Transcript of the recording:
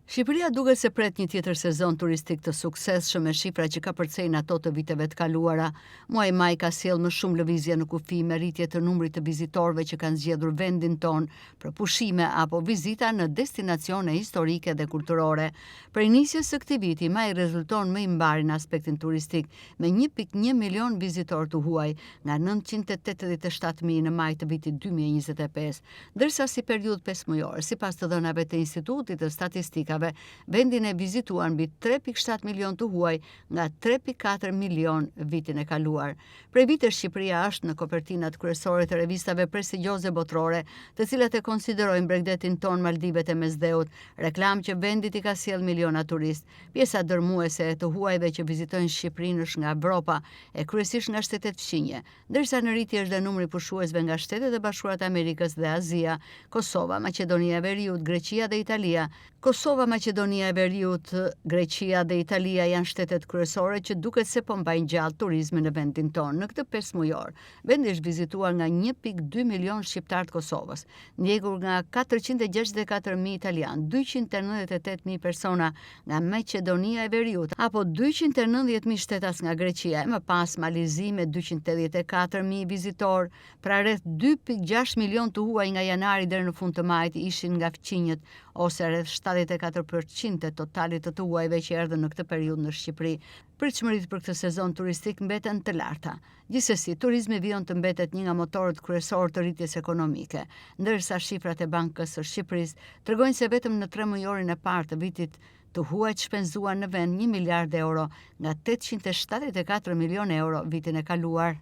Shqipëria duket se pret një tjetër sezon turistik të suksesshëm me shifra që ka përcejnë ato të viteve të kaluara. Muaji maj ka sjellë më shumë lëvizje në kufi me rritje të numrit të vizitorëve që kanë zgjedhur vendin ton për pushime apo vizita në destinacione historike dhe kulturore. Prej nisjes së këtij viti, maji rezulton më i mbar në aspektin turistik me 1.1 milion vizitorë të huaj nga 987.000 në maj të vitit 2025, ndërsa si periudhë 5 mujore, sipas të dhënave të Institutit të Statistikave, vendin e vizituan mbi 3.7 milion të huaj nga 3.4 milion vitin e kaluar. Prej vitesh Shqipëria është në kopertinat kryesore të revistave prestigjioze botrore, të cilat e konsiderojnë Bregdetin ton, Maldivet e Mesdheut, reklam që vendi i ka sjell miliona turist. Pjesa dërmuese e të huajve që vizitojnë Shqipërinë është nga Evropa e kryesisht nga shtetet fqinje, ndërsa në rritje është dhe numri pushuesve nga Shtetet e Bashkuara të Amerikës dhe Azia, Kosova, Maqedonia e Veriut, Greqia dhe Italia. Kosova, Maqedonia e Veriut, Greqia dhe Italia janë shtetet kryesore që duket se po mbajnë gjallë turizmin në vendin tonë. Në këtë 5 mujor, vendi është vizituar nga 1.2 milion shqiptar të Kosovës, ndjekur nga 464.000 italian, 298.000 persona nga Maqedonia e Veriut, apo 290.000 shtetas nga Greqia, e më pas Malizi me 284.000 vizitor, pra rreth 2.6 milion të huaj nga janari deri në fund të majit ishin nga fqinjët, ose rreth 74% të totalit të huajve që erdhën në këtë periudhë në Shqipëri. Pritshmëritë për këtë sezon turistik mbeten të larta. Gjithsesi, turizmi vijon të mbetet një nga motorët kryesorë të rritjes ekonomike, ndërsa shifrat e Bankës së Shqipërisë tregojnë se vetëm në 3 mujorin e parë të vitit të huajt shpenzuan në vend 1 miliard euro nga 874 milion euro vitin e kaluar.